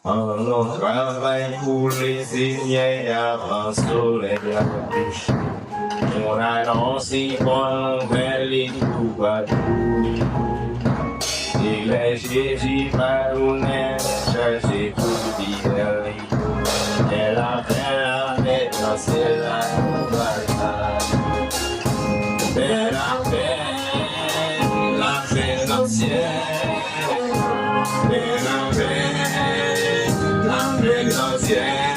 On travaille pour les signer avant soleil à bouche. On annonce qu'on fait les coups à tout. Et les Jésus marounais cherchent pour dire et la terre avec la ciel à et la paix dans le ciel. Et la paix dans le ciel. Et la paix dans le ciel.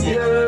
Ciel.